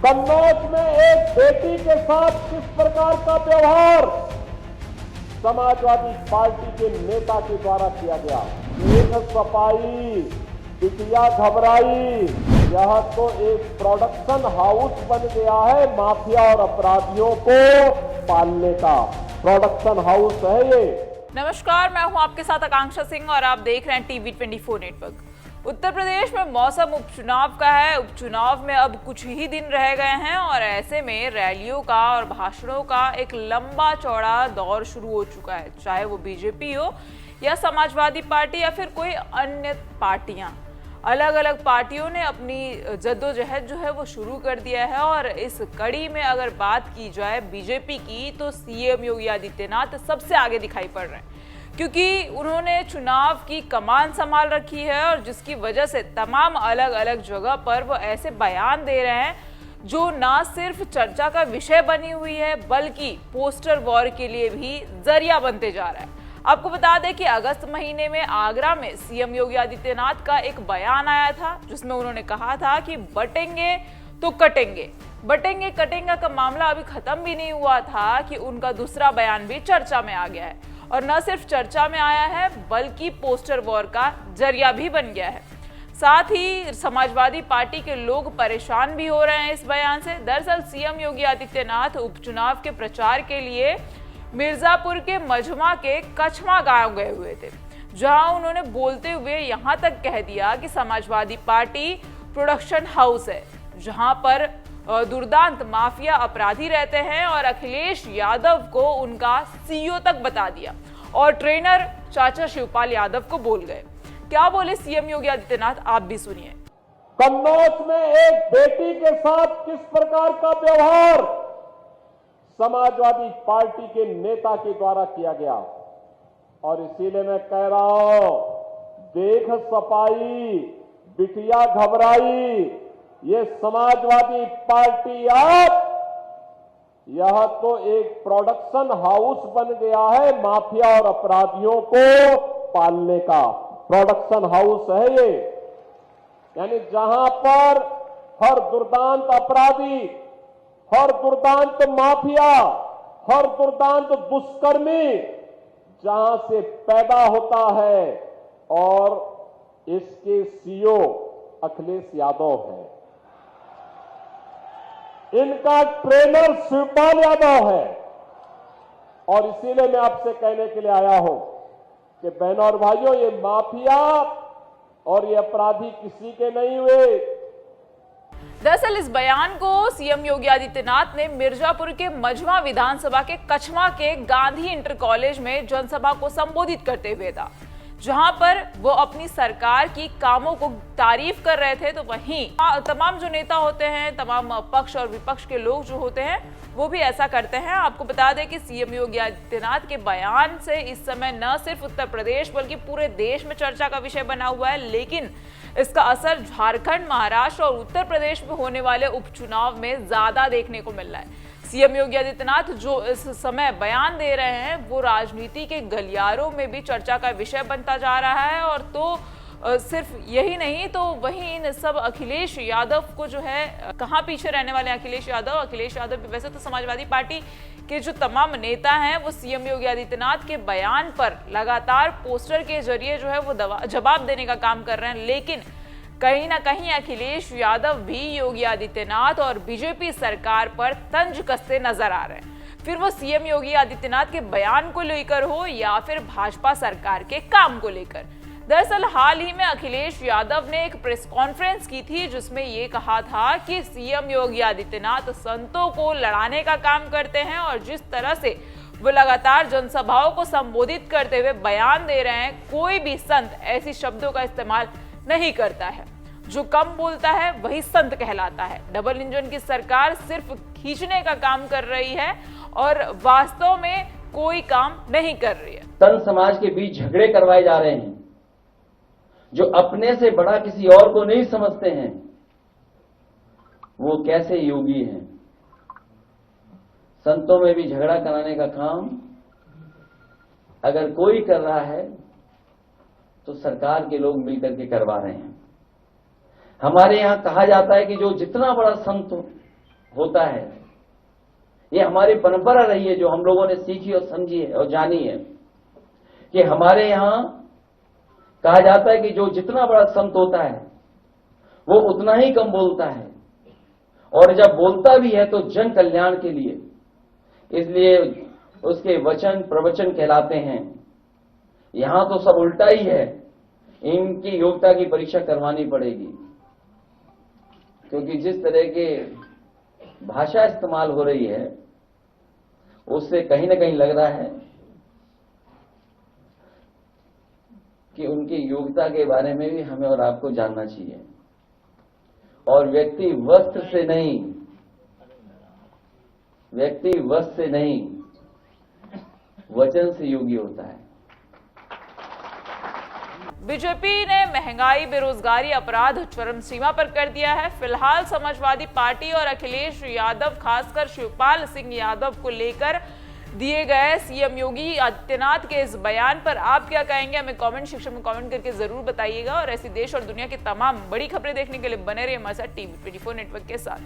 कन्नौज में एक बेटी के साथ किस प्रकार का व्यवहार समाजवादी पार्टी के नेता के द्वारा किया गया। देख सफाई, बिटिया घबराई, यह तो एक प्रोडक्शन हाउस बन गया है माफिया और अपराधियों को पालने का प्रोडक्शन हाउस है ये। नमस्कार, मैं हूं आपके साथ आकांक्षा सिंह और आप देख रहे हैं टीवी 24 नेटवर्क। उत्तर प्रदेश में मौसम उपचुनाव का है। उपचुनाव में अब कुछ ही दिन रह गए हैं और ऐसे में रैलियों का और भाषणों का एक लंबा चौड़ा दौर शुरू हो चुका है, चाहे वो बीजेपी हो या समाजवादी पार्टी या फिर कोई अन्य पार्टियां। अलग अलग पार्टियों ने अपनी जद्दोजहद जो है वो शुरू कर दिया है और इस कड़ी में अगर बात की जाए बीजेपी की तो सीएम योगी आदित्यनाथ सबसे आगे दिखाई पड़ रहे हैं, क्योंकि उन्होंने चुनाव की कमान संभाल रखी है और जिसकी वजह से तमाम अलग अलग जगह पर वो ऐसे बयान दे रहे हैं जो ना सिर्फ चर्चा का विषय बनी हुई है बल्कि पोस्टर वॉर के लिए भी जरिया बनते जा रहा है। आपको बता दें कि अगस्त महीने में आगरा में सीएम योगी आदित्यनाथ का एक बयान आया था जिसमें उन्होंने कहा था कि बटेंगे तो कटेंगे। बटेंगे कटेंगे का मामला अभी खत्म भी नहीं हुआ था कि उनका दूसरा बयान भी चर्चा में आ गया है और न सिर्फ चर्चा में आया है बल्कि पोस्टर वॉर का जरिया भी बन गया है। साथ ही समाजवादी पार्टी के लोग परेशान भी हो रहे हैं इस बयान से। दरअसल सीएम योगी आदित्यनाथ उपचुनाव के प्रचार के लिए मिर्जापुर के मझमा के कछमा गांव गए हुए थे, जहां उन्होंने बोलते हुए यहां तक कह दिया कि समाजवादी पार्टी प्रोडक्शन हाउस है जहां पर दुर्दांत माफिया अपराधी रहते हैं और अखिलेश यादव को उनका सीईओ तक बता दिया और ट्रेनर चाचा शिवपाल यादव को बोल गए। क्या बोले सीएम योगी आदित्यनाथ, आप भी सुनिए। कन्नौज में एक बेटी के साथ किस प्रकार का व्यवहार समाजवादी पार्टी के नेता के द्वारा किया गया और इसीलिए मैं कह रहा हूं, देख सफाई, बिटिया घबराई, ये समाजवादी पार्टी अब यह तो एक प्रोडक्शन हाउस बन गया है माफिया और अपराधियों को पालने का प्रोडक्शन हाउस है ये। यानी जहां पर हर दुर्दांत अपराधी, हर दुर्दांत माफिया, हर दुर्दांत दुष्कर्मी जहां से पैदा होता है और इसके सीईओ अखिलेश यादव है, इनका ट्रेनर शिवपाल यादव है। और इसीलिए मैं आपसे कहने के लिए आया हूं कि बहनों और भाइयों, ये माफिया और ये अपराधी किसी के नहीं हुए। दरअसल इस बयान को सीएम योगी आदित्यनाथ ने मिर्जापुर के मझमा विधानसभा के कछमा के गांधी इंटर कॉलेज में जनसभा को संबोधित करते हुए था, जहां पर वो अपनी सरकार की कामों को तारीफ कर रहे थे। तो वहीं तमाम जो नेता होते हैं, तमाम पक्ष और विपक्ष के लोग जो होते हैं वो भी ऐसा करते हैं। आपको बता दें कि सीएम योगी आदित्यनाथ के बयान से इस समय न सिर्फ उत्तर प्रदेश बल्कि पूरे देश में चर्चा का विषय बना हुआ है, लेकिन इसका असर झारखंड, महाराष्ट्र और उत्तर प्रदेश में होने वाले उपचुनाव में ज्यादा देखने को मिल रहा है। सीएम योगी आदित्यनाथ जो इस समय बयान दे रहे हैं वो राजनीति के गलियारों में भी चर्चा का विषय बनता जा रहा है। और तो सिर्फ यही नहीं तो वहीं इन सब अखिलेश यादव को जो है, कहाँ पीछे रहने वाले अखिलेश यादव भी वैसे तो समाजवादी पार्टी के जो तमाम नेता हैं वो सीएम योगी आदित्यनाथ के बयान पर लगातार पोस्टर के जरिए जो है वो जवाब देने का काम कर रहे हैं, लेकिन कहीं ना कहीं अखिलेश यादव भी योगी आदित्यनाथ और बीजेपी सरकार पर तंज कसते नजर आ रहे हैं, फिर वो सीएम योगी आदित्यनाथ के बयान को लेकर हो या फिर भाजपा सरकार के काम को लेकर। दरअसल हाल ही में अखिलेश यादव ने एक प्रेस कॉन्फ्रेंस की थी जिसमें ये कहा था कि सीएम योगी आदित्यनाथ संतों को लड़ाने का काम करते हैं और जिस तरह से वो लगातार जनसभाओं को संबोधित करते हुए बयान दे रहे हैं, कोई भी संत ऐसी शब्दों का इस्तेमाल नहीं करता है। जो कम बोलता है वही संत कहलाता है। डबल इंजन की सरकार सिर्फ खींचने का काम कर रही है और वास्तव में कोई काम नहीं कर रही है। संत समाज के बीच झगड़े करवाए जा रहे हैं, जो अपने से बड़ा किसी और को नहीं समझते हैं, वो कैसे योगी हैं। संतों में भी झगड़ा कराने का काम अगर कोई कर रहा है तो सरकार के लोग मिलकर के करवा रहे हैं। हमारे यहां कहा जाता है कि जो जितना बड़ा संत हो होता है। ये हमारी परंपरा रही है जो हम लोगों ने सीखी और समझी है और जानी है कि हमारे यहां कहा जाता है कि जो जितना बड़ा संत होता है वो उतना ही कम बोलता है, और जब बोलता भी है तो जन कल्याण के लिए, इसलिए उसके वचन प्रवचन कहलाते हैं। यहां तो सब उल्टा ही है, इनकी योग्यता की परीक्षा करवानी पड़ेगी, क्योंकि जिस तरह के भाषा इस्तेमाल हो रही है उससे कहीं ना कहीं लग रहा है कि उनकी योग्यता के बारे में भी हमें और आपको जानना चाहिए। और व्यक्ति वस्त्र से नहीं वचन से योगी होता है। बीजेपी ने महंगाई, बेरोजगारी, अपराध चरम सीमा पर कर दिया है। फिलहाल समाजवादी पार्टी और अखिलेश यादव, खासकर शिवपाल सिंह यादव को लेकर दिए गए सीएम योगी आदित्यनाथ के इस बयान पर आप क्या कहेंगे? हमें कमेंट सेक्शन में कमेंट करके जरूर बताइएगा। और ऐसी देश और दुनिया की तमाम बड़ी खबरें देखने के लिए बने रहिए हमारे साथ टीवी 24 नेटवर्क के साथ।